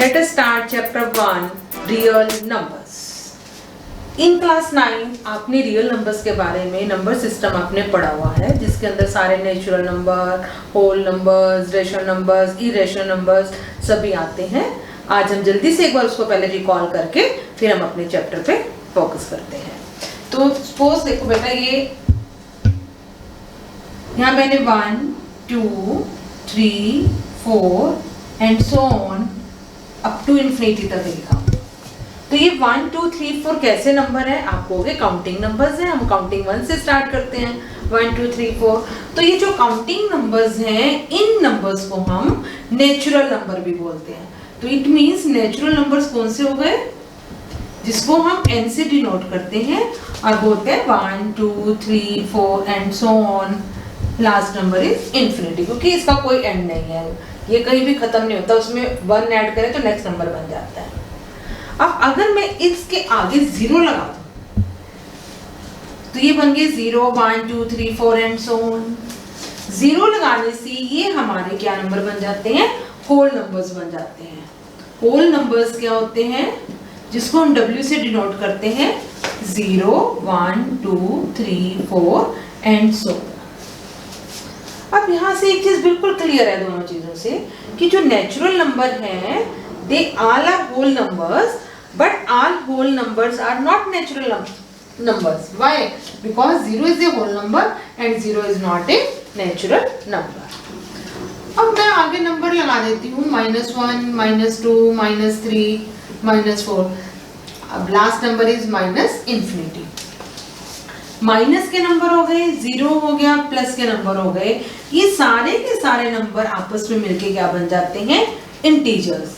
Let us start chapter 1 real numbers. In class 9 आपने real numbers के बारे में नंबर सिस्टम आपने पढ़ा हुआ है, जिसके अंदर सारे natural number, whole numbers, rational numbers, irrational numbers सभी आते हैं। आज हम जल्दी से एक बार उसको पहले रिकॉल करके फिर हम अपने चैप्टर पे फोकस करते हैं। तो सपोज देखो बेटा, ये यहाँ मैंने 1 2 3 4 and so on up to infinity तक लिखा। तो ये 1 2 3 4 कैसे नंबर है? आप कहोगे काउंटिंग नंबर्स हैं। हम काउंटिंग 1 से स्टार्ट करते हैं, 1 2 3 4। तो ये जो काउंटिंग नंबर्स हैं, इन नंबर्स को हम नेचुरल नंबर भी बोलते हैं। तो इट मींस नेचुरल नंबर्स कौन से हो गए? जिसको हम n से डिनोट करते हैं और बोलते हैं 1 2 3 4 and so on. Last number is infinity, क्योंकि इसका कोई एंड नहीं है, ये कहीं भी खत्म नहीं होता। उसमें 1 ऐड करें तो नेक्स्ट नंबर बन जाता है। अब अगर मैं इसके आगे 0 लगा दूं तो ये बन गए 0 1 2 3 4 एंड सो ऑन। 0 लगाने से ये हमारे क्या नंबर बन जाते हैं? होल नंबर्स बन जाते हैं। होल नंबर्स क्या होते हैं? जिसको हम W से डिनोट करते हैं 0 1 2 3 4 एंड सो। अब यहाँ से एक चीज बिल्कुल क्लियर है दोनों चीजों से कि जो नेचुरल नंबर हैं they all are whole numbers, but all whole numbers are not natural numbers. Why? Because 0 is a whole number and 0 is not a natural number. अब मैं आगे नंबर लगा देती हूँ -1 -2 -3 -4। अब last number is minus infinity. Minus के number हो गए, 0 हो गया, प्लस के नंबर हो गए। ये सारे के सारे नंबर आपस में मिलके क्या बन जाते हैं? इंटीजर्स।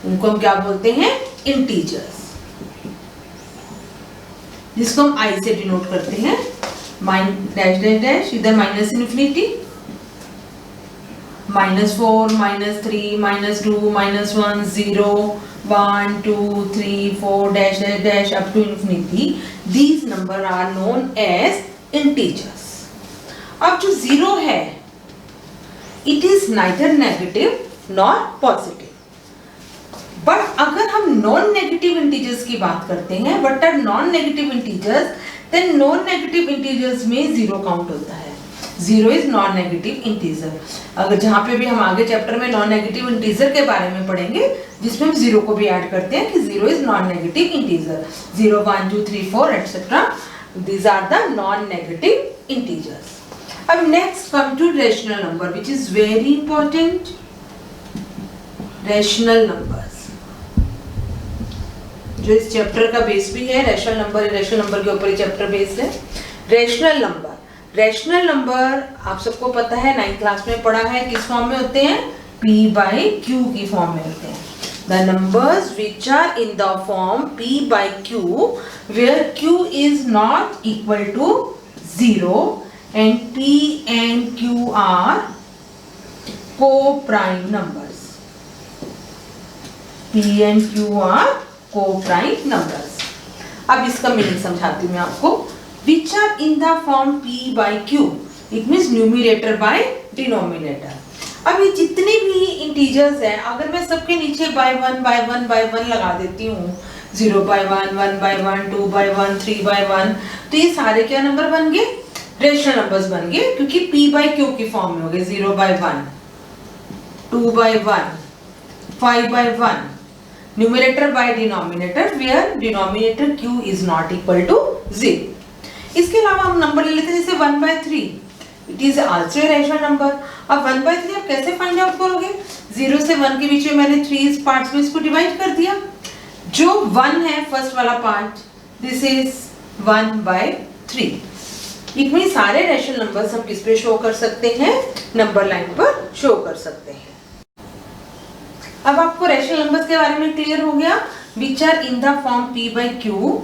उनको हम क्या बोलते हैं? इंटीजर्स, जिसको हम i से डिनोट करते हैं डैश डैश डैश, इधर minus infinity, -4 -3 -2 -1 0 1 2 3 4 dash dash dash up to infinity. These number are known as integers. अब जो 0 है, it is neither negative nor positive. But अगर हम नॉन नेगेटिव इंटीजर्स की बात करते हैं, but are non negative integers, then non negative integers में 0 काउंट होता है। 0 इज नॉन नेगेटिव इंटीजर। अगर जहां पे भी हम आगे चैप्टर में नॉन नेगेटिव इंटीजर के बारे में पढ़ेंगे, जिसमें हम 0 को भी ऐड करते हैं कि 0 is non negative integer. 0 1 2 3 4 etcetera, these are the non negative integers. अब next come to rational number, which is very important. Rational numbers जो इस चैप्टर का बेस भी है, रेशनल नंबर के ऊपर ही चैप्टर बेस है। रेशनल नंबर आप सबको पता है, 9th क्लास में पढ़ा है, किस फॉर्म में होते हैं? P/Q की फॉर्म में होते हैं। The numbers which are in the form P/Q where Q is not equal to 0 and P and Q are co-prime numbers. P and Q are co-prime numbers. अब इसका मीनिंग समझाती हूँ मैं आपको। Which are in the form P/Q, it means numerator by denominator. अब ये जितने भी इंटीजर्स हैं, अगर मैं सबके नीचे by 1 लगा देती हूँ, 0/1 1/1 2/1 3/1, तो ये सारे क्या नंबर बन गए? रेशनल नंबर्स बन गए, क्योंकि P/Q की फॉर्म में हो गए। 0/1 2/1 5/1, numerator by denominator, where denominator Q is not equal to 0। इसके अलावा हम नंबर ले लेते हैं जैसे 1/3, it is also a rational number. अब 1/3 आप कैसे फाइंड आउट करोगे? 0 से 1 के बीच में मैंने 3 पार्ट्स में इसको डिवाइड कर दिया। जो 1 है फर्स्ट वाला part, this is 1/3। It mean सारे रेशनल नंबर्स हम किस पे शो कर सकते हैं? नंबर लाइन पर शो कर सकते हैं। अब आपको रेशनल नंबर्स के बारे में क्लियर हो गया। Which are in the form P/Q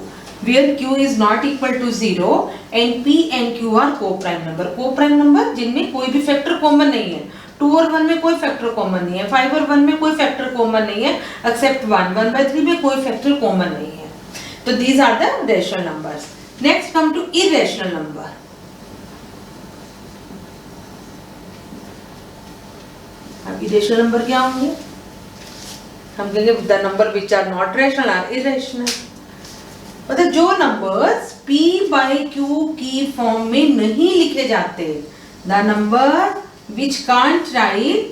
where Q is not equal to 0 and P and Q are co-prime number. co-prime number जिनमें कोई भी फैक्टर कॉमन नहीं है। 2 और 1 में कोई फैक्टर कॉमन नहीं है, 5 और 1 में कोई फैक्टर कॉमन नहीं है, एक्सेप्ट 1/3 में कोई फैक्टर कॉमन नहीं है। तो these are the rational numbers. Next come to irrational number. अब irrational number क्या होंगे? हम कहेंगे the number which are not rational are irrational. मतलब जो नंबर्स p by q की फॉर्म में नहीं लिखे जाते, the number which can't write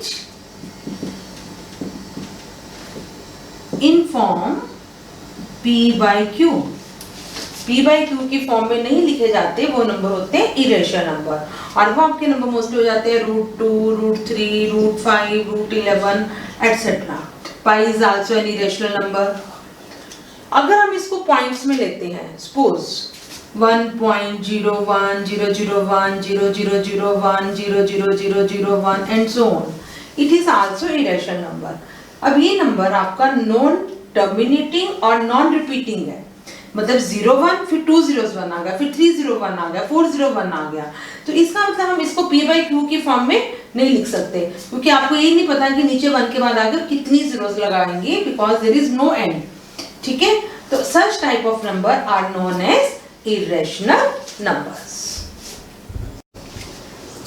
in form p by q, p by q की फॉर्म में नहीं लिखे जाते, वो नंबर होते हैं इरेशनल नंबर। और वो आपके नंबर मोस्टली हो जाते हैं √2, √3, √5, √11 etcetera. Pi is also an irrational number. अगर हम इसको पॉइंट्स में लेते हैं, suppose 1.01, 001, 0001, 0001 and so on, it is also irrational number. अब ये नंबर आपका नॉन टर्मिनेटिंग और नॉन रिपीटिंग है, मतलब 01 फिर 2 zeros 1 आ गया, फिर 3 0 1 आ गया, 4 0 1 आ गया। तो इसका मतलब हम इसको p by q की फॉर्म में नहीं लिख सकते, क्योंकि आपको ये नहीं पता कि नीचे 1 के बाद आकर कितनी zeros लगाएंगे, because there is no end. ठीक है, तो such type of number are known as irrational numbers.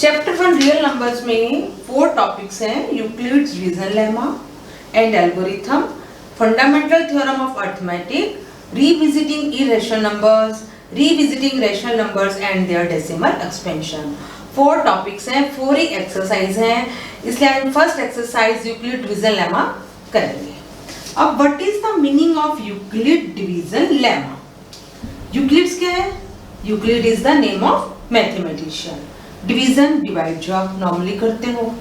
Chapter 1 real numbers में 4 टॉपिक्स हैं, Euclid's division lemma and algorithm, fundamental theorem of arithmetic, revisiting irrational numbers, revisiting rational numbers and their decimal expansion। 4 topics हैं, 4 ही exercise हैं, इसलिए हम first exercise Euclid division lemma करेंगे। अब what is the meaning of Euclid division lemma? Euclid's क्या है? Euclid is the name of mathematician. Division divide जो आप नॉर्मली करते हो।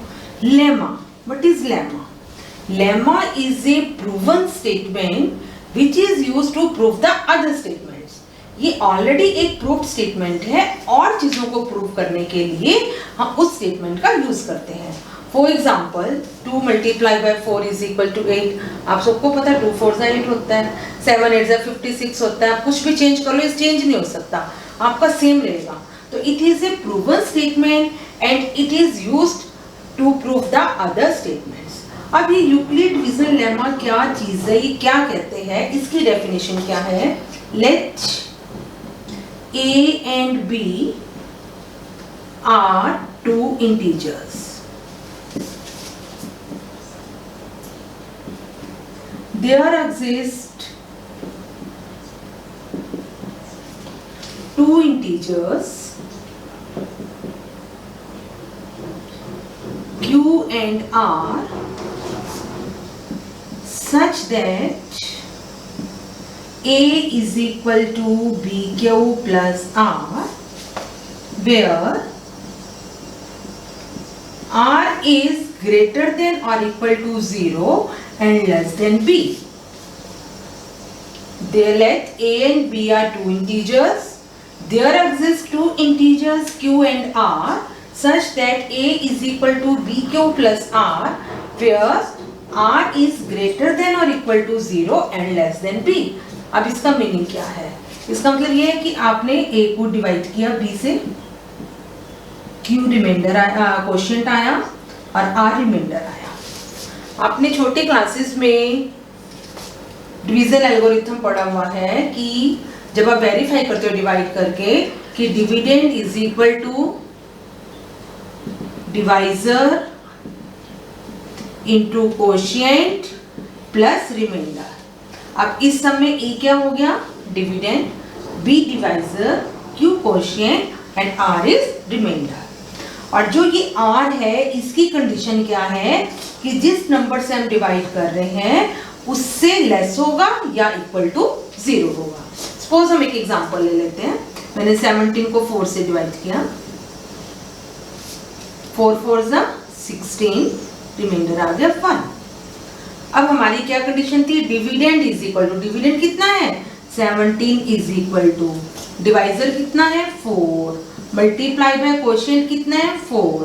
Lemma, what is lemma? Lemma is a proven statement which is used to prove the other statements। ये already एक proof statement है, और चीजों को प्रूव करने के लिए हम उस स्टेटमेंट का यूज करते हैं। For example 2 × 4 = 8। आप सबको पता है 2 4 8 होता है, 7 8 56 होता है। आप कुछ भी चेंज कर लो, इस चेंज नहीं हो सकता, आपका सेम रहेगा। तो it is a proven statement and it is used to prove the other statements. अब ये यूक्लिड डिवीजन लेमा क्या चीज है, ये क्या कहते हैं, इसकी डेफिनेशन क्या है? Let a and b are 2 integers, there exist 2 integers q and r such that a is equal to bq plus r, where r is greater than or equal to 0 and less than b. There let a and b are 2 integers. There exist 2 integers q and r such that a is equal to bq plus r, where r is greater than or equal to 0 and less than b। अब इसका meaning क्या है? इसका मतलब ये है कि आपने a को डिवाइड किया b से, q रिमाइंडर आया, क्वोशिएंट आया, और r रिमाइंडर आया। आपने छोटे क्लासेस में डिवीजन एल्गोरिथम पढ़ा हुआ है कि जब आप वेरीफाई करते हो डिवाइड करके कि dividend is equal to divisor into quotient plus remainder. अब इस सब में ए क्या हो गया? Dividend, b divisor, q quotient and r is remainder. और जो ये आर है, इसकी कंडीशन क्या है कि जिस नंबर से हम डिवाइड कर रहे हैं उससे लेस होगा या इक्वल टू 0 होगा। सपोज हम एक एग्जांपल ले लेते हैं। मैंने 17 को 4 से डिवाइड किया, 4 4 16, रिमाइंडर आ गया 1। अब हमारी क्या कंडीशन थी? Dividend is equal to, dividend कितना है? 17 इज इक्वल टू, डिवाइजर कितना है? 4, मल्टीप्लाई बाय क्वोशिएंट कितना है? 4,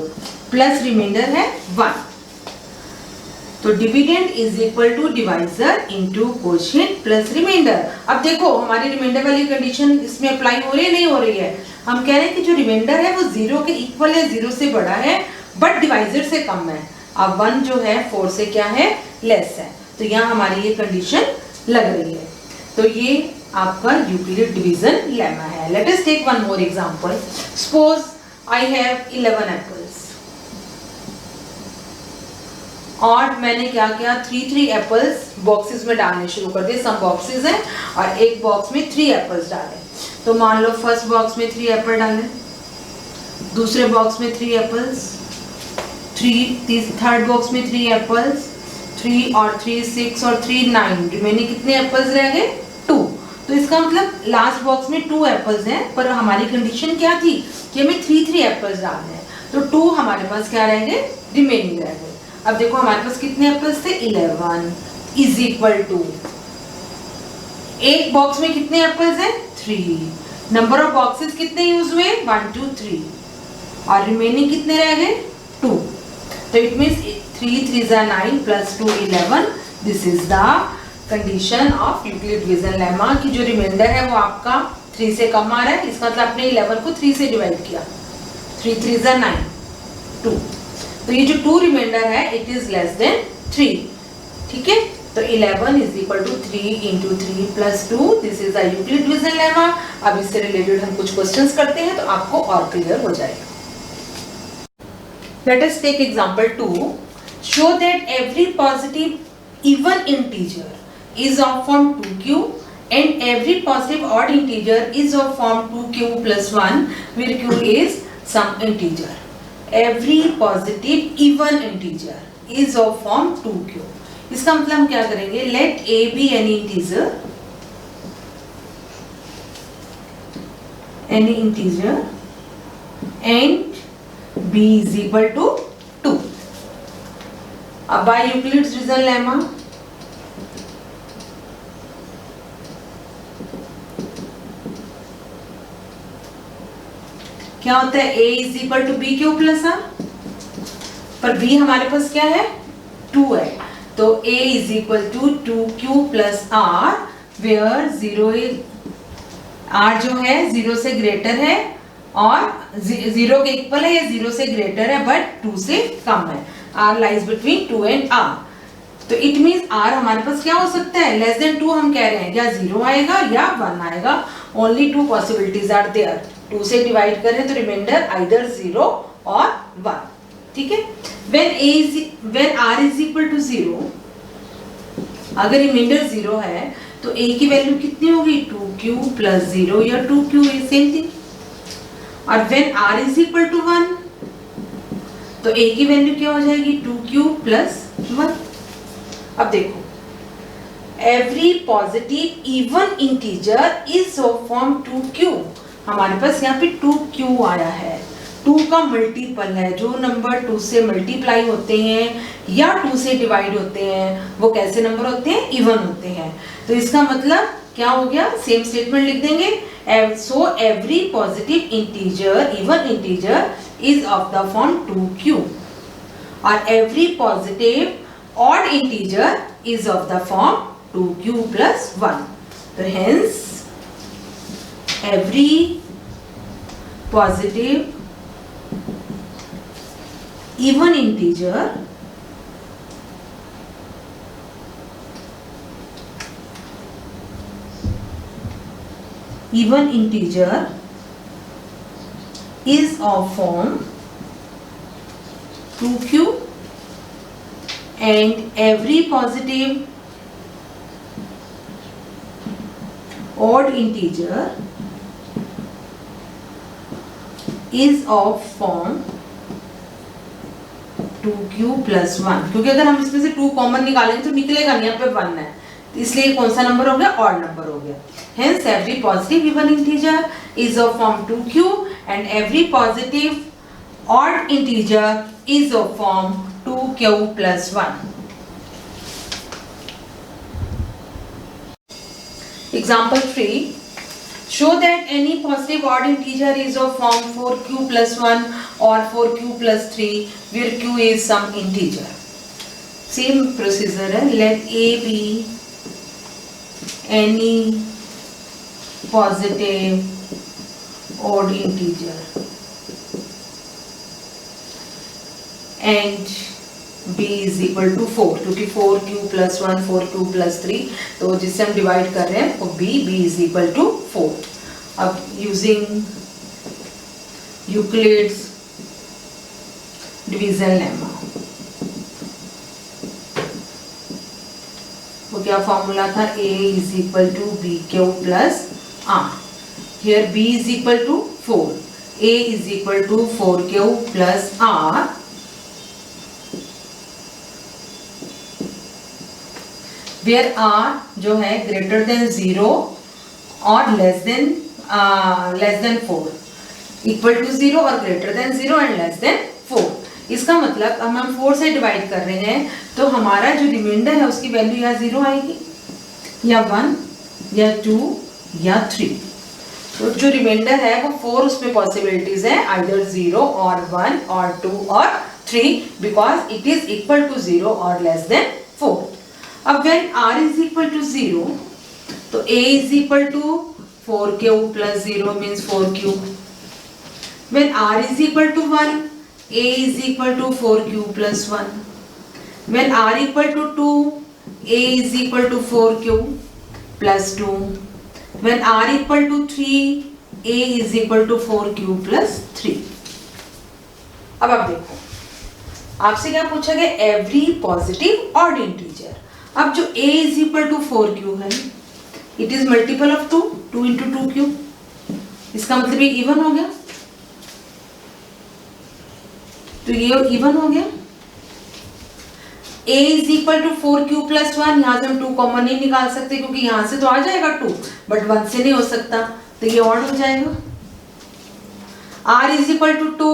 प्लस रिमाइंडर है 1। तो dividend is equal to divisor into quotient plus remainder. अब देखो हमारी रिमाइंडर वाली कंडीशन इसमें अप्लाई हो रही है, नहीं हो रही है? हम कह रहे हैं कि जो रिमाइंडर है वो 0 के इक्वल है, 0 से बड़ा है, बट डिवाइजर से कम है। अब 1 जो है 4 से क्या है? लेस है। तो यहाँ हमारी ये कंडीशन लग रही है। तो ये आपका यूक्लिड डिवीजन लेमा है। Let us take one more example. Suppose I have 11 apples और मैंने क्या किया, 3 एप्पल्स बॉक्सेस में डालने शुरू कर दिए। सम बॉक्सेस हैं और एक बॉक्स में 3 एप्पल्स डाले। तो मान लो फर्स्ट बॉक्स में 3 एप्पल डाले, दूसरे बॉक्स में 3 एप्पल्स, थर्ड बॉक्स में 3 एप्पल्स, 3 और 3 6 और 3 9, रिमेनिंग कितने एप्पल्स रह गए, 2। तो इसका मतलब लास्ट बॉक्स में 2 एप्पल्स हैं, पर हमारी कंडीशन क्या थी कि हमें 3 एप्पल्स डालने हैं, तो 2 हमारे पास क्या रह गए, रिमेनिंग रह गए। अब देखो हमारे पास कितने एप्पल्स थे, 11 इज इक्वल टू, एक बॉक्स में कितने एप्पल्स हैं, 3। नंबर ऑफ बॉक्सेस कितने यूज हुए, 1 2 3, और रिमेनिंग कितने रह गए, 2। तो it means 3 3 9 plus 2 11। This is the condition of Euclid division lemma की जो रिमाइंडर है वो आपका 3 से कम आ रहा है। इसका मतलब आपने 11 को 3 से डिवाइड किया, 3 3 9 2। तो ये जो 2 रिमाइंडर है इट इज लेस देन 3, ठीक है। तो 11 is equal to 3 into 3 plus 2, this is the Euclid division lemma. अब इससे रिलेटेड हम कुछ क्वेश्चंस करते हैं तो आपको और क्लियर हो जाएगा। Let us take example 2. Show that every positive even integer is of form 2q and every positive odd integer is of form 2q plus 1 where q is some integer. Every positive even integer is of form 2q. इसका मतलब हम क्या करेंगे, let a be any integer and b is equal to 2. अब by Euclid's division lemma क्या होता है, a is equal to b Q plus r, पर b हमारे पास क्या है, 2 है, तो a is equal to 2q plus r where 0 r जो है 0 से ग्रेटर है और 0 के इक्वल है या 0 से ग्रेटर है बट 2 से कम है, r lies between 2 and r। तो इट मींस r हमारे पास क्या हो सकता है, लेस देन 2 हम कह रहे हैं, या 0 आएगा या 1 आएगा, ओनली 2 पॉसिबिलिटीज आर देयर। 2 से डिवाइड करें तो रिमाइंडर आइदर 0 और 1, ठीक है। when r is equal to 0, अगर रिमाइंडर 0 है तो a की वैल्यू कितनी होगी, 2q plus 0 या 2q, सेम थिंग। और when r is equal to 1 तो a की वैल्यू क्या हो जाएगी, 2q plus 1। अब देखो every positive even integer is of form 2q, हमारे पास यहाँ पे 2q आया है, 2 का मल्टीपल है, जो नंबर 2 से मल्टीप्लाई होते हैं या 2 से डिवाइड होते हैं वो कैसे नंबर होते हैं, इवन होते हैं। तो इसका मतलब क्या हो गया, सेम स्टेटमेंट लिख देंगे, so every positive integer even integer is of the form 2q और every positive odd integer is of the form 2q plus 1। तो hence every positive even integer is of form 2q and every positive odd integer is of form 2q plus 1। क्योंकि अगर हम इसमें से 2 common निकालेंगे तो निकलेगा नहीं, यहाँ पे 1 है, तो इसलिए कौन सा नंबर हो गया, ऑड नंबर हो गया। Hence every positive even integer is of form 2q and every positive odd integer is of form 2q plus 1। Example 3. Show that any positive odd integer is of form 4q plus 1 or 4q plus 3 where q is some integer. Same procedure है, let a be any positive odd integer and b is equal to 4, क्योंकि 4q plus 1 4q plus 3, तो जिससे हम divide कर रहे हैं वो b is equal to 4। अब using Euclid's division lemma तो क्या फॉर्मूला था, a is equal to b q plus r. Here b is equal to 4, a is equal to 4q plus r, where r जो है greater than 0 और less than 4, equal to 0 और greater than 0 and less than 4. इसका मतलब अब हम 4 से divide कर रहे हैं तो हमारा जो रिमाइंडर है उसकी वैल्यू या 0 आएगी या 1 या 2 या 3. तो जो रिमाइंडर है वो 4 उसमें पॉसिबिलिटीज है, आइदर 0 और 1 और 2 और 3, because it is equal to 0 और लेस देन 4. अब when r is equal to 0 तो a is equal to 4q plus 0 means 4q. When r is equal to 1, a is equal to 4q plus 1. When r equal to 2, a is equal to 4q plus 2. When r equal to 3, a is equal to 4q plus 3. अब आप देखो, आपसे क्या पूछा गया, every positive odd integer. अब जो a is equal to 4q है, it is multiple of 2, 2 into 2q. इसका मतलब ये इवन हो गया, तो ये इवन हो गया. a is equal to 4q plus 1, यहाँ से हम 2 कॉमन नहीं निकाल सकते क्योंकि यहाँ से तो आ जाएगा 2, बट 1 से नहीं हो सकता, तो ये ऑड हो जाएगा. r is equal to 2,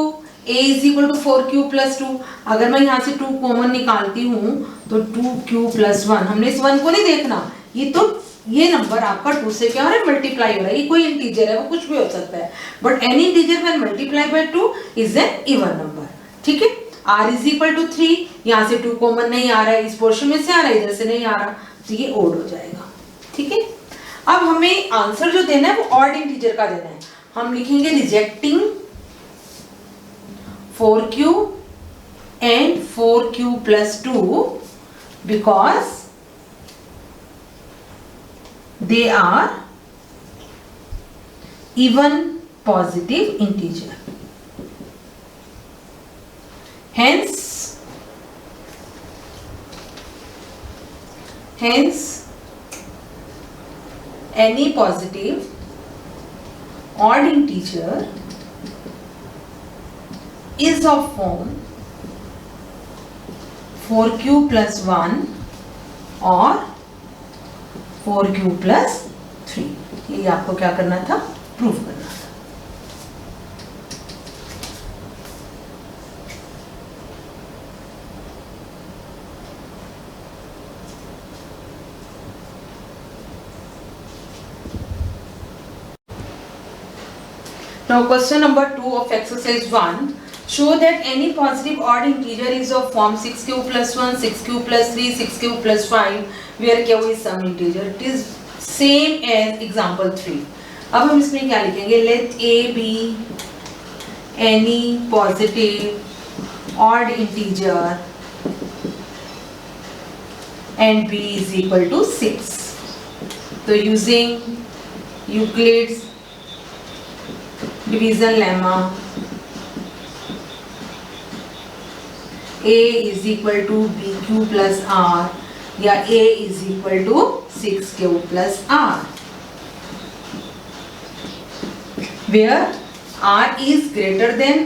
a is equal to 4q plus 2. अगर मैं यहाँ से 2 कॉमन निकालती हूँ तो 2q प्लस 1, हमने इस 1 को नहीं देखना, ये नंबर आपका 2 से क्या हो रहा है, मल्टीप्लाई हो रहा है. ये कोई इंटीजर है, वो कुछ भी हो सकता है, but any integer when multiply by 2 is an even number. ठीक है. r इज इक्वल टू 3, यहाँ से 2 कॉमन नहीं आ रहा है, इस पोर्शन में से आ रहा है, इधर से नहीं आ रहा, तो ये ओड हो जाएगा. ठीक है. अब हमें आंसर जो देना है वो ऑड इंटीजर का देना है. हम लिखेंगे rejecting 4q and 4q plus 2 because they are even positive integer. Hence any positive odd integer is of form 4q plus 1 or 4q plus 3. ये आपको क्या करना था, प्रूव करना था. Now question number 2 of exercise 1. Show that any positive odd integer is of form 6q plus 1, 6q plus 3, 6q plus 5 where q is some integer. It is same as example 3. अब हम इसमें क्या लिखेंगे, let a be any positive odd integer and b is equal to 6. So using Euclid's division lemma, a is equal to bq plus r या a is equal to 6q plus r, where r is greater than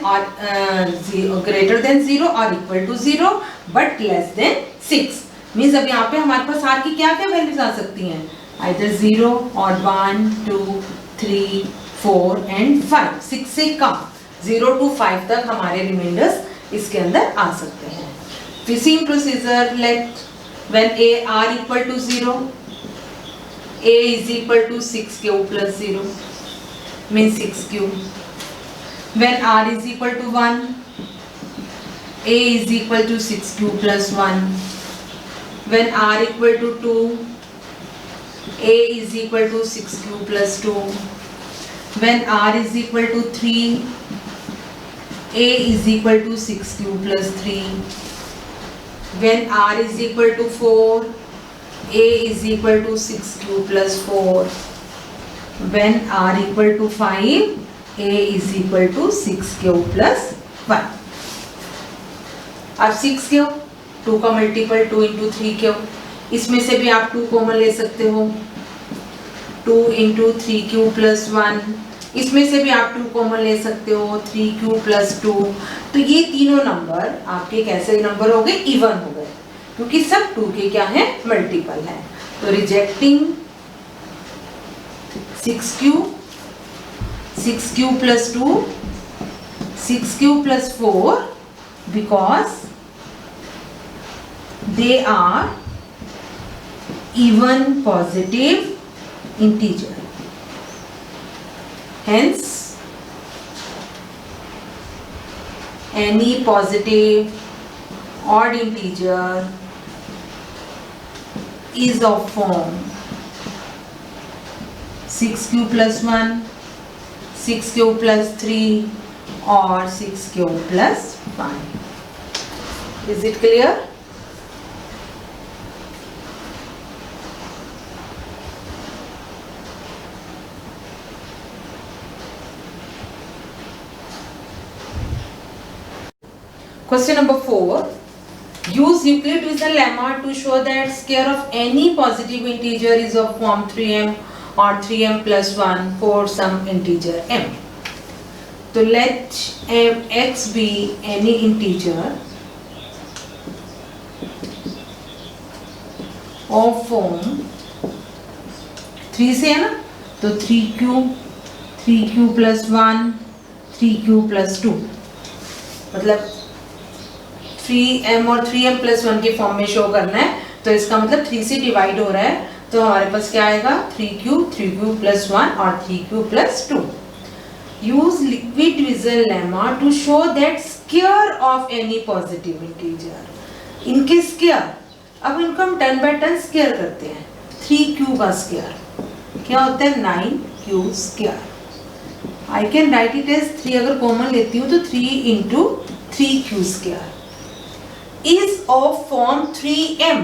0 or equal to 0 but less than 6. Means अब यहाँ पे हमारे पास r की क्या क्या values आ सकती हैं, either 0 और 1, 2, 3, 4 and 5. 6 से कम 0 to 5 तक हमारे रिमाइंडर्स इसके अंदर आ सकते हैं. Same procedure, let when r equal to 0, a is equal to 6q plus 0 means 6q. When r is equal to 1, a is equal to 6q plus 1. When r equal to 2, a is equal to 6q plus 2. When r is equal to 3, a is equal to 6q plus 3. When r is equal to 4, a is equal to 6q plus 4. When r equal to 5, a is equal to 6q plus 1. अब 6q, 2 का multiple 2 into 3q, इसमें से भी आप 2 common ले सकते हो, 2 into 3q plus 1, इसमें से भी आप 2 कॉमन ले सकते हो, 3q प्लस 2। तो ये तीनों नंबर आपके कैसे नंबर हो गए, इवन हो गए, क्योंकि सब 2 के क्या है, मल्टीपल है। तो rejecting 6q, 6q plus 2, 6q plus 4, because they are even positive integer. Hence, any positive odd integer is of form 6q plus 1, 6q plus 3 or 6q plus 5. Is it clear? Question number 4. Use Euclid division lemma to show that square of any positive integer is of form 3m or 3m plus 1 for some integer m. So let x be any integer of form 3 से है ना, तो 3q plus 1, 3q plus 2, मतलब 3m और 3m plus 1 के form में show करना है। तो इसका मतलब 3 से डिवाइड हो रहा है, तो हमारे पास क्या आएगा, 3q plus 1 और 3q plus 2. Use liquid division lemma to show that square of any positive integer. इनके स्क्वायर, अब इनको हम टर्न बाय टर्न स्क्वायर करते हैं। 3q का स्क्वायर क्या होता है, 9q square. I can write it as 3, अगर कॉमन लेती हूँ तो 3 into 3q square is of form 3m,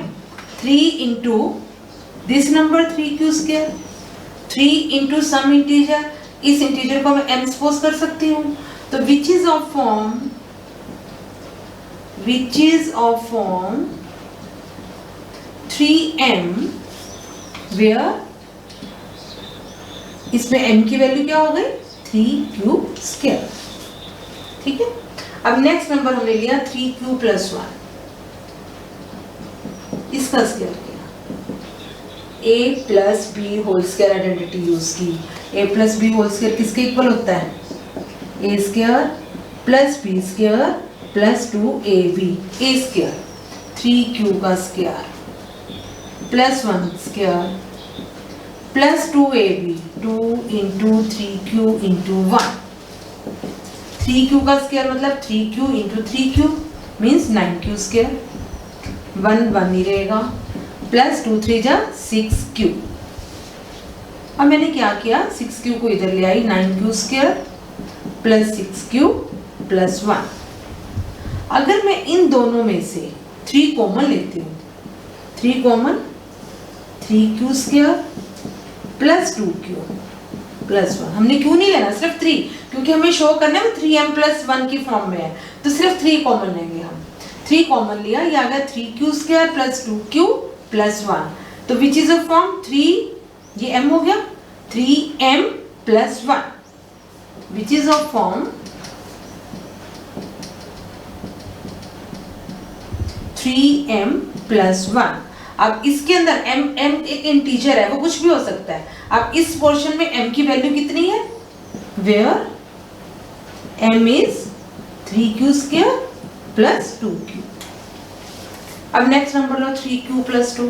3 into this number 3q square, 3 into some integer, इस इंटीजर को मैं m सपोज कर सकती हूँ, तो which is of form 3m, where इसमें m की वैल्यू क्या हो गई, 3q स्क्वायर। ठीक है, अब नेक्स्ट नंबर हमने लिया 3q प्लस 1, इसका स्क्वायर किया, a plus b whole square identity use की। a plus b whole square किसके इक्वल होता है, a square plus b square plus 2ab, a square 3q का square plus 1 square plus 2ab, 2 into 3q into 1, 3q का square मतलब 3q into 3q means 9q square, 1 ही रहेगा, plus 2 3 जा 6q। अब मैंने क्या किया, 6q को इधर ले आई, 9q square plus 6q plus 1। अगर मैं इन दोनों में से 3 कॉमन लेती हूँ, 3 common, 3q square plus 2q plus 1, हमने क्यों नहीं लेना, सिर्फ 3, क्योंकि हमें शो करना है 3m प्लस 1 की फॉर्म में है, तो सिर्फ 3 कॉमन लेंगे हम। 3 कॉमन लिया, ये आ गया 3q square plus 2q plus 1, तो विच इज अ फॉर्म 3, ये m हो गया, 3m plus 1, which is a form 3m plus 1। अब इसके अंदर m एक इंटीजर है, वो कुछ भी हो सकता है। अब इस पोर्शन में m की वैल्यू कितनी है, where m is 3q square plus 2q। अब नेक्स्ट नंबर लो 3q प्लस 2,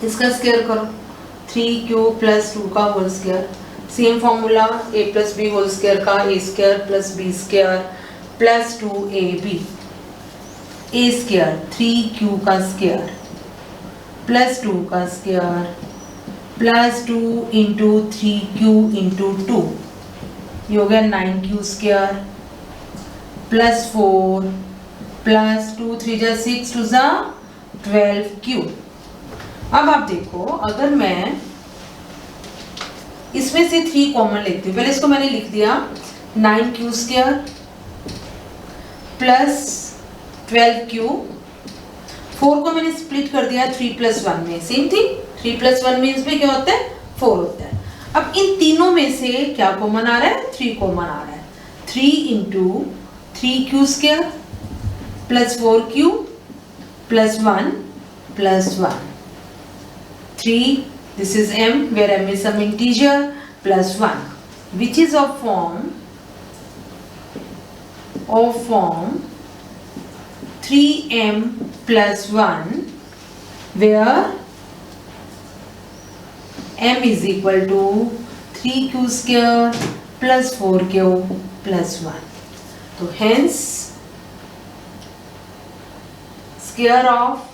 इसका स्क्वायर करो, 3q प्लस 2 का whole square, same formula a plus b whole square का, a square plus b square plus 2ab, a square 3q का square plus 2 का square plus 2 into 3q into 2, ये हो गया 9q square plus 4 plus 2 3 जा 6 2 जा 12q। अब आप देखो, अगर मैं इसमें से 3 कॉमन लेती हूँ, पहले इसको मैंने लिख दिया 9q स्क्वायर प्लस 12q, 4 को मैंने स्प्लिट कर दिया 3 + 1 में, सेम थिंग 3 + 1 में इसमें क्या होता है 4 होता है। अब इन तीनों में से क्या कॉमन आ रहा है 3 कॉमन आ रहा है। 3 × 3q² + 4q + 1 + 1 3 this is m where m is some integer plus 1 which is of form 3m plus 1 where m is equal to 3q² plus 4q plus 1. So hence square of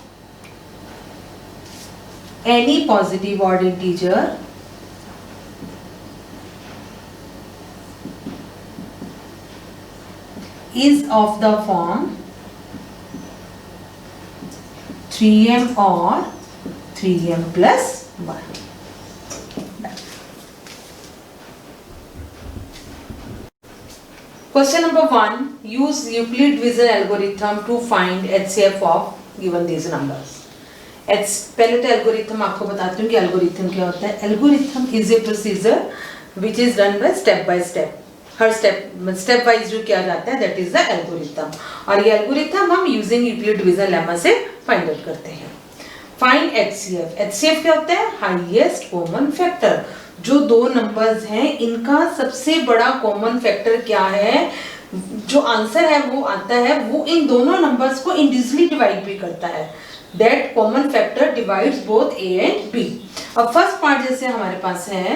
any positive odd integer is of the form 3m or 3m plus 1. Question number 1. Use Euclid division algorithm to find HCF of given these numbers. पहले तो algorithm आपको बताती हूँ कि algorithm क्या होता है। Algorithm is a procedure which is run by step by step, her step wise जो किया जाता है दैट इज द एल्गोरिथम। और ये एल्गोरिथम हम यूजिंग यूक्लिड डिवीजन लेमा से फाइंड आउट करते हैं। Find HCF। HCF क्या होता है हाईएस्ट कॉमन फैक्टर। जो दो नंबर्स हैं इनका सबसे बड़ा कॉमन फैक्टर क्या है, जो आंसर है वो आता है वो इन दोनों नंबर्स को इंडिविजुअली डिवाइड भी करता है। That common factor divides both A and B. अब फर्स्ट पार्ट जैसे हमारे पास है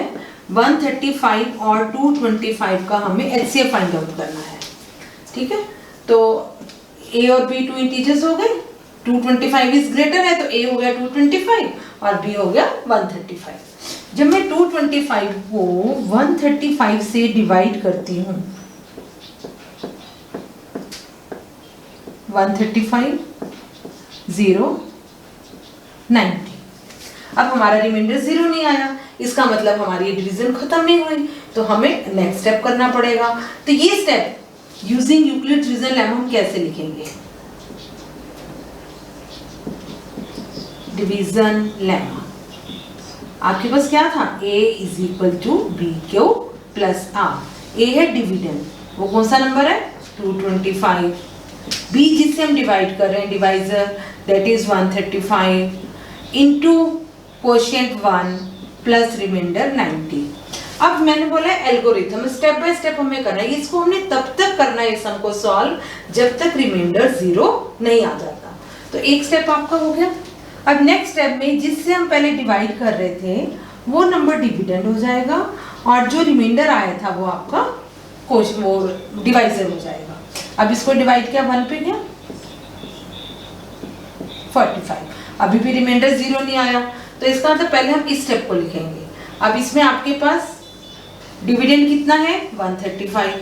135 और 225 का हमें HCF फाइंड आउट करना है, ठीक है। तो A और B 2 इंटीजर्स हो गए, 225 इज ग्रेटर है तो A हो गया 225 और B हो गया 135। जब मैं 225 को 135 से डिवाइड करती हूँ 135 0 90, अब हमारा रिमाइंडर 0 नहीं आया, इसका मतलब हमारी डिवीजन खत्म नहीं हुई, तो हमें नेक्स्ट स्टेप करना पड़ेगा। तो ये step using Euclid division lemma हम कैसे लिखेंगे, डिवीजन लेमा आपके पास क्या था A = BQ + R। A है डिविडेंड, वो कौन सा नंबर है 225। B जिससे हम डिवाइड कर रहे हैं divisor that is 135 into quotient 1 plus remainder 90। अब मैंने बोला एल्गोरिथम स्टेप बाय स्टेप हमें करना है, इसको हमने तब तक करना है सम को सॉल्व जब तक रिमाइंडर 0 नहीं आ जाता। तो एक स्टेप आपका हो गया। अब नेक्स्ट स्टेप में जिससे हम पहले डिवाइड कर रहे थे वो नंबर डिविडेंड हो जाएगा और जो रिमाइंडर आया था वो आपका वो डिवाइजर हो जाएगा। अब इसको डिवाइड किया 1 पे गया 45, अभी भी रिमाइंडर 0 नहीं आया, तो इसका मतलब पहले हम इस स्टेप को लिखेंगे। अब इसमें आपके पास डिविडेंड कितना है 135,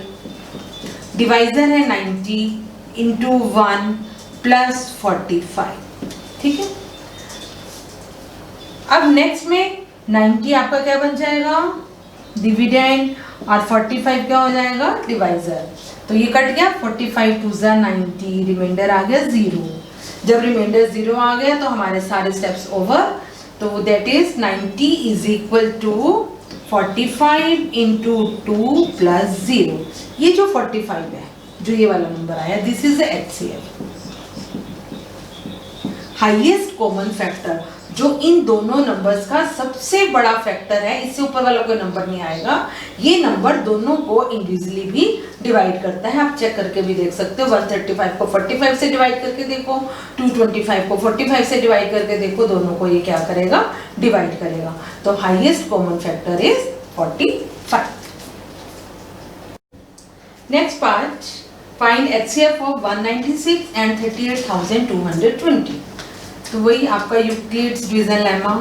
डिवाइजर है 90 इंटू 1 प्लस 45, ठीक है। अब नेक्स्ट में 90 आपका क्या बन जाएगा डिविडेंड और 45 क्या हो जाएगा डिवाइजर, तो ये कट गया 45 2 90, रिमाइंडर आ गया 0। जब रिमाइंडर 0 आ गया तो हमारे सारे स्टेप्स ओवर, तो दैट इज 90 = 45 इंटू 2 प्लस 0। ये जो 45 है जो ये वाला नंबर आया this is HCF, highest common factor, जो इन दोनों नंबर्स का सबसे बड़ा फैक्टर है, इससे ऊपर वाला कोई नंबर नहीं आएगा। ये नंबर दोनों को इंडिविजुअली भी डिवाइड करता है, आप चेक करके भी देख सकते हो। 135 को 45 से डिवाइड करके देखो, 225 को 45 से डिवाइड करके देखो, दोनों को ये क्या करेगा डिवाइड करेगा। तो highest common factor is 45। Next part, find HCF of 196 and 38,220। तो वही आपका Euclid's division lemma,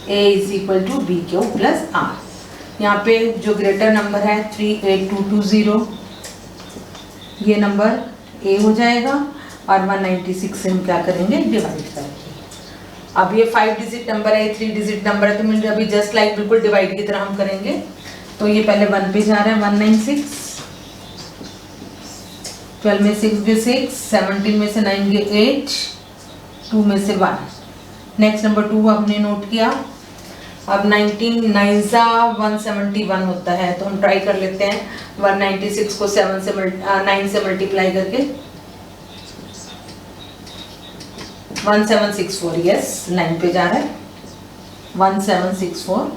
A = BQ + R। यहाँ पे जो ग्रेटर नंबर है 38220, ये नंबर A हो जाएगा और 196 से हम क्या करेंगे डिवाइड करेंगे। अब ये 5 डिजिट नंबर है, 3 डिजिट नंबर है, तो मैंने अभी जस्ट लाइक बिल्कुल डिवाइड की तरह हम करेंगे। तो ये पहले 1 पे जा रहा है 196, 12 में 6 गए 6, 17 में से 9 गए 8, 2 में से 1। नेक्स्ट नंबर 2 आपने नोट किया। अब 19 9 सा 171 होता है, तो हम ट्राई कर लेते हैं 196 को 9 से मल्टीप्लाई करके। 1764, यस 9 पे जा रहा है 1764।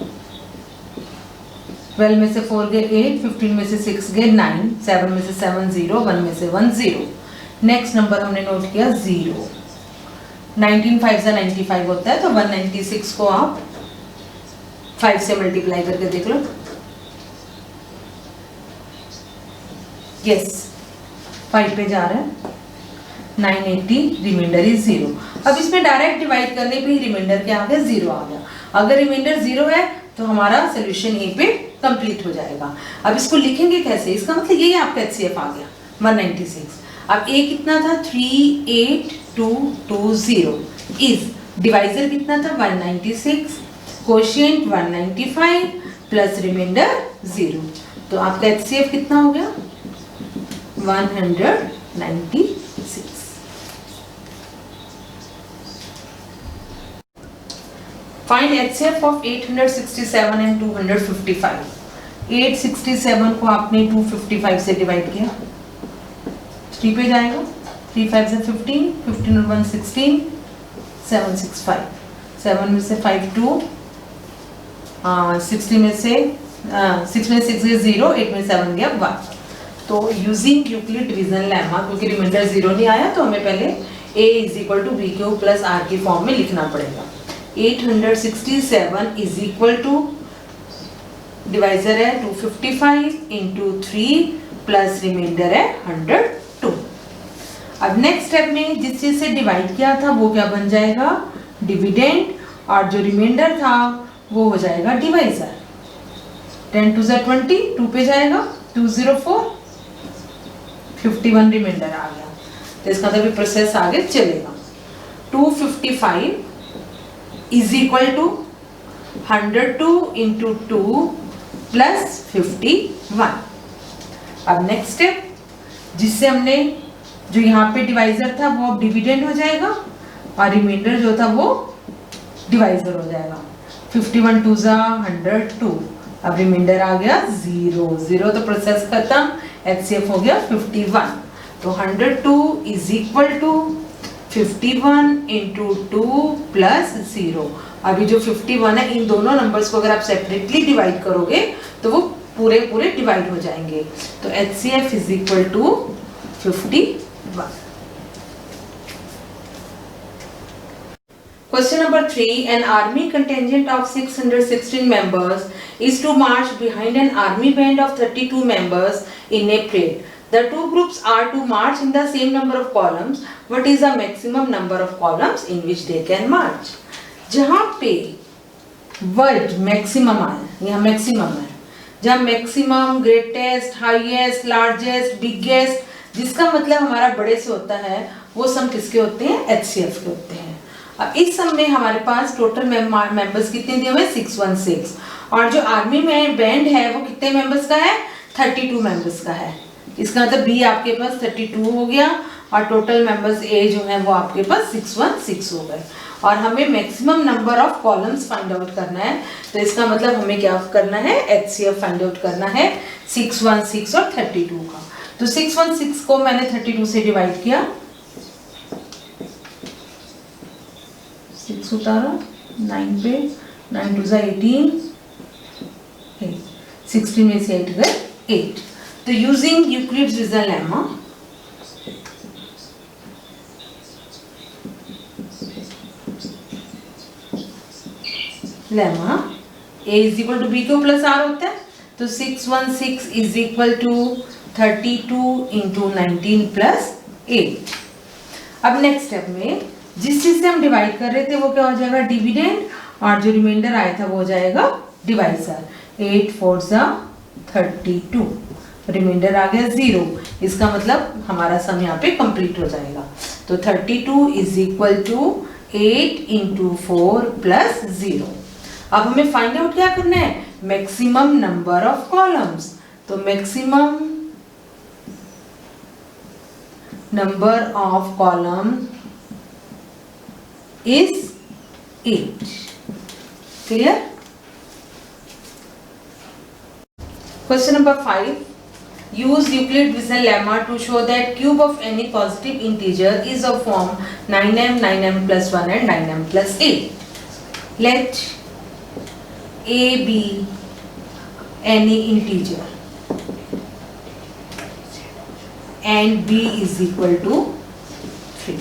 12 में से 4 गए 8, 15 में से 6 गए 9, 7 में से 7 0, 1 में से 1 0। नेक्स्ट नंबर हमने नोट किया 0। 19 5 से 95 होता है, तो 196 को आप 5 से मल्टीप्लाई करके देख लो। यस 5 पे जा रहा है 980, रिमाइंडर इज 0। अब इसमें डायरेक्ट डिवाइड करने पे ही रिमाइंडर क्या आ गया, 0 आ गया। अगर रिमाइंडर 0 है तो हमारा सोल्यूशन यहीं पे कंप्लीट हो जाएगा। अब इसको लिखेंगे कैसे, इसका मतलब यही आपका HCF आ गया 196। अब A कितना था 38220, इज डिवाइजर कितना था 196, कोशिएंट 195 प्लस रिमाइंडर 0, तो आपका HCF कितना हो गया 196। Find HCF of 867 and 255। 867 को आपने 255 से डिवाइड किया, 3 पे जाएगा, 3 5 से 15, 15 और 1 16, 765, 7 में से 5 2, 60 में से 6 में 6 गया 0, 8 में 7 गया 1। तो यूजिंग यूक्लिड डिवीजन लेमा, क्योंकि रिमाइंडर 0 नहीं आया तो हमें पहले A is equal to b q plus r की फॉर्म में लिखना पड़ेगा। 867 इज इक्वल टू डिवाइजर है 255 इंटू 3 प्लस रिमाइंडर है 102। अब नेक्स्ट स्टेप में जिस चीज से डिवाइड किया था वो क्या बन जाएगा, डिविडेंड, और जो रिमाइंडर था वो हो जाएगा डिवाइजर। 10 2 20, 2 पे जाएगा 204, 51 रिमाइंडर आ गया। तो इसका मतलब प्रोसेस आगे चलेगा। 255 is equal to 102 into 2 plus 51। अब नेक्स्ट स्टेप, जिससे हमने जो यहाँ पे डिवाइजर था वो अब डिविडेंड हो जाएगा और रिमाइंडर जो था वो डिवाइजर हो जाएगा। 51 2 102, अब रिमाइंडर आ गया 0 0, तो प्रोसेस खत्म, HCF हो गया 51। तो 102 is equal to 51 into 2 plus 0। अभी जो 51 है, इन दोनों नंबर्स को अगर आप सेपरेटली डिवाइड करोगे तो वो पूरे पूरे डिवाइड हो जाएंगे। तो HCF is equal to 51। Question number 3. An army contingent of 616 members is to march behind an army band of 32 members in a parade. The two groups are to march in the same number of columns. What is the maximum number of columns in which they can march? जहाँ पे word maximum आए, यहाँ maximum है, जहाँ maximum, greatest, highest, largest, biggest, जिसका मतलब हमारा बड़े से होता है, वो सम किसके होते हैं, HCF के होते हैं। अब इस सम में हमारे पास टोटल मेंबर्स कितने दिए हुए, 616, और जो आर्मी में बैंड है वो कितने मेंबर्स का है, 32 मेंबर्स का है। इसका मतलब बी आपके पास 32 हो गया और टोटल मेंबर्स ए जो है वो आपके पास 616 हो गए। और हमें maximum number of columns find out करना है, तो इसका मतलब हमें क्या करना है, HCF फाइंड आउट करना है 616 और 32 का। तो 616 को मैंने 32 से डिवाइड किया, 6 उतारा 9 पे, 9 2 18, 16 में से 8 गए 8। तो using Euclid's division lemma, A is equal to b q plus r होता है, तो 616 is equal to 32 into 19 plus 8। अब नेक्स्ट स्टेप में जिस चीज से हम डिवाइड कर रहे थे वो क्या हो जाएगा, डिविडेंड, और जो रिमाइंडर आया था वो हो जाएगा डिवाइजर। 8 4 32, रिमाइंडर आ गया 0। इसका मतलब हमारा सम यहाँ पे कंप्लीट हो जाएगा। तो 32 is equal to 8 into 4 plus 0। अब हमें फाइंड आउट क्या करना है, मैक्सिमम नंबर ऑफ कॉलम्स। तो maximum number of column is 8. Clear? Question number 5. Use Euclid-Wilson lemma to show that cube of any positive integer is of form 9m, 9m plus 1 and 9m plus 8. Let a be any integer and b is equal to 3.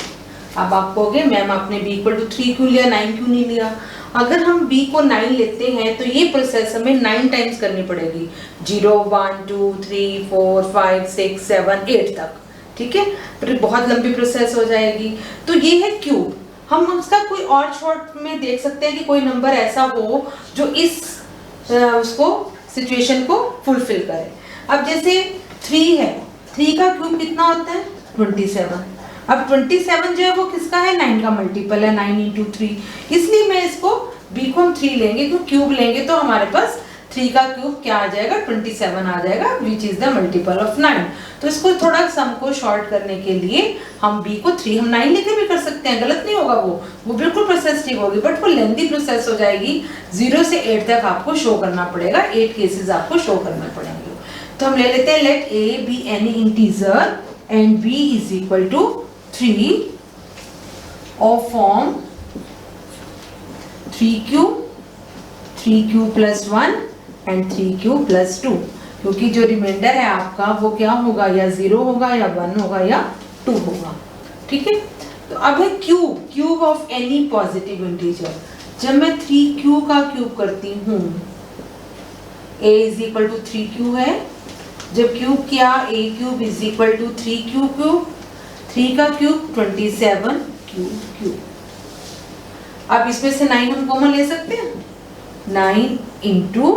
अब आप कहोगे ma'am आपने b equal to 3 क्यों लिया, 9 क्यों नहीं लिया? अगर हम b को 9 लेते हैं तो ये प्रोसेस हमें 9 टाइम्स करनी पड़ेगी, 0 1 2 3 4 5 6 7 8 तक, ठीक है, पर बहुत लंबी प्रोसेस हो जाएगी। तो ये है क्यूब। हम उसका कोई और शॉर्ट में देख सकते हैं कि कोई नंबर ऐसा हो जो इस उसको सिचुएशन को फुलफिल करे। अब जैसे 3 है, 3 का क्यूब कितना होता है 27। अब 27 जो है वो किसका है, 9 का मल्टीपल है, 9 इंटू 3, इसलिए मैं इसको b को हम 3 लेंगे, क्योंकि क्यूब लेंगे तो हमारे पास 3 का क्यूब क्या आ जाएगा 27 आ जाएगा, which is the multiple of 9। तो इसको थोड़ा सम को शॉर्ट करने के लिए हम b को 3, हम 9 लेके भी कर सकते हैं, गलत नहीं होगा, वो बिल्कुल प्रोसेस ठीक होगी, बट वो लेंथी प्रोसेस हो जाएगी। 0 से 8 तक आपको शो करना पड़ेगा, 8 केसेस आपको शो करने पड़ेंगे। तो हम ले लेते हैं let a be any integer and b is equal to 3 of form 3q plus 1 and 3q plus 2, क्योंकि जो रिमाइंडर है आपका वो क्या होगा, या 0 होगा या 1 होगा या 2 होगा, ठीक है। तो अब है cube of any positive integer. जब मैं 3q का क्यूब करती हूँ, a is equal to 3q है, जब क्यूब किया a cube is equal to 3q cube, 3 का क्यूब 27 क्यूब। अब इसमें से 9 हम कॉमन ले सकते हैं, 9 into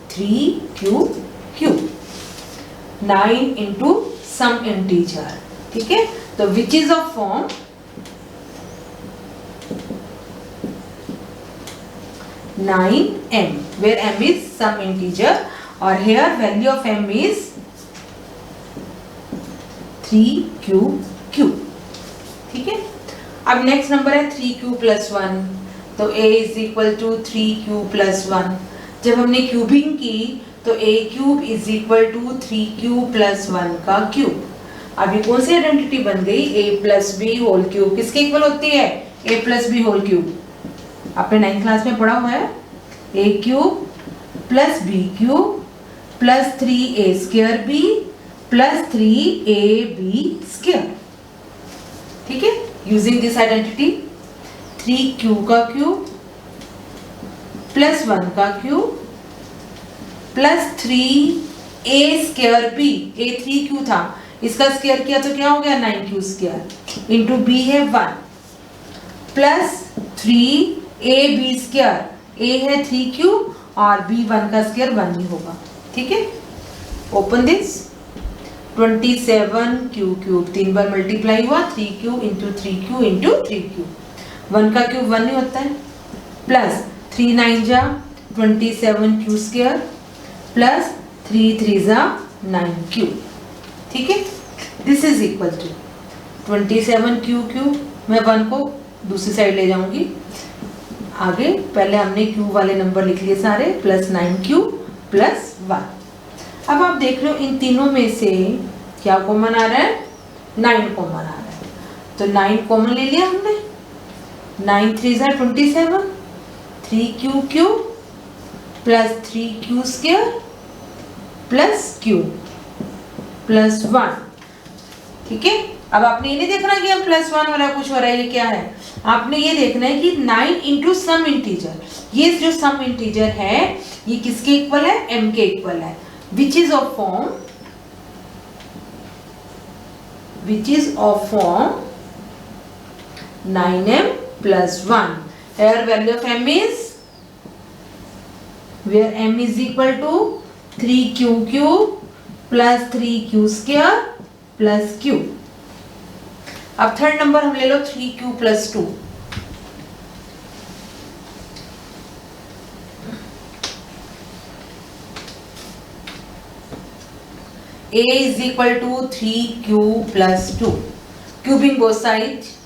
3 cube, 9 into some integer, ठीक है। तो which is of form 9m, where m is some integer or here value of m is 3q, ठीक है। अब नेक्स्ट नंबर है 3q प्लस 1, तो a is equal to 3q plus 1। जब हमने क्यूबिंग की तो a cube is equal to 3q plus 1 का क्यूब। अभी कौन सी आइडेंटिटी बन गई, a plus b whole cube किसके इक्वल होती है, a plus b whole cube, आपने 9th क्लास में पढ़ा हुआ है, a cube plus b cube plus 3a square b plus 3ab square, ठीक है। यूजिंग दिस आइडेंटिटी 3q का क्यूब प्लस 1 का cube plus 3a square b, a 3q था, इसका स्क्वायर किया तो क्या हो गया 9q स्क्वायर इंटू b है 1 प्लस 3ab स्क्वायर, a है 3q और b 1 का स्क्वायर 1 ही होगा, ठीक है। Open this 27q cube 3 bar multiply हुआ, 3q into 3q into 3q, 1 का क्यूब 1 ही होता है, प्लस 3 9 जा 27q स्क्वायर प्लस 3 3 जा 9q, ठीक है। This is equal to 27q cube, मैं 1 को दूसरी साइड ले जाऊंगी आगे, पहले हमने क्यूब वाले नंबर लिख लिए सारे, प्लस 9q प्लस 1। अब आप देख रहे हो इन तीनों में से क्या कॉमन आ रहा है, 9 कॉमन आ रहा है, तो 9 कॉमन ले लिया हमने, 9 3 जा 27, 3q cube plus 3q square plus q plus 1, ठीक है। अब आपने ये नहीं देखना कि हम प्लस 1 वाला कुछ हो रहा है, ये क्या है, आपने ये देखना है कि 9 इंटू सम इंटीजर, ये जो सम इंटीजर है ये किसके इक्वल है, m के इक्वल है, which is of form 9m plus 1, here value of m is, where m is equal to 3q cube plus 3q square plus q। अब third number हम ले लो 3q plus 2, a is equal to 3q plus 2. Cubing both sides.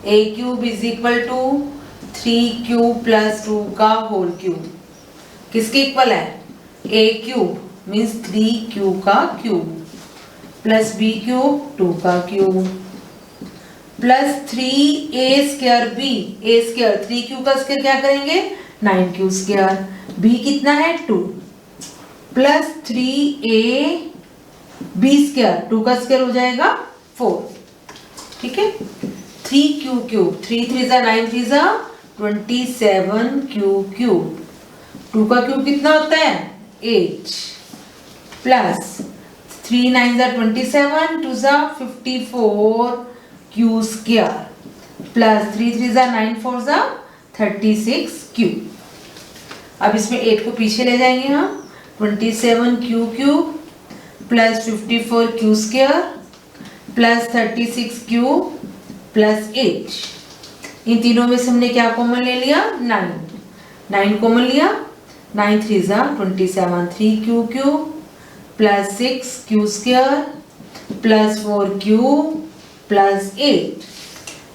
a cube is equal to 3q plus 2 का whole cube. किसके equal है? a cube means 3q का cube plus b cube 2 का cube plus 3a square b. a square 3q का square क्या करेंगे? 9q square. b कितना है? 2 प्लस 3a b स्क्वायर 2 का स्क्वायर हो जाएगा 4. ठीक है. 3q क्यूब 3 3 जा 9 3 जा 27q क्यूब. 2 का क्यूब कितना होता है? 8 प्लस 3 9 जा 27 2 जा 54q स्क्वायर प्लस 3 3 जा 9 4 जा 36q. अब इसमें 8 को पीछे ले जाएंगे हम. 27q cube plus 54q square plus 36q plus 8. इन तीनों में से हमने क्या कॉमन ले लिया? 9 कॉमन लिया. 9 3 जा 27 3q cube plus 6q square plus 4q plus 8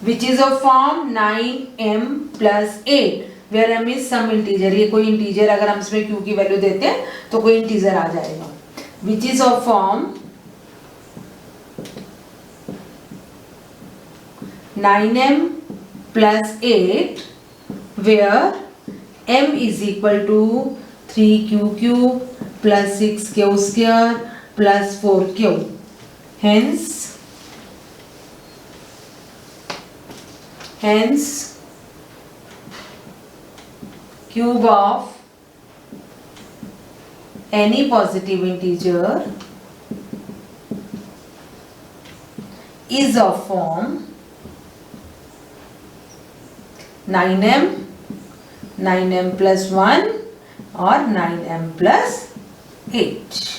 which is of form 9m plus 8 where m is some integer. ये कोई इंटीजर अगर हम इसमें q की वैल्यू देते हैं तो कोई इंटीजर आ जाएगा. विच is of form 9m plus 8 where m is equal to 3q cube plus 6q square plus 4q. Hence cube of any positive integer is of form 9m plus 1 और 9m plus 8.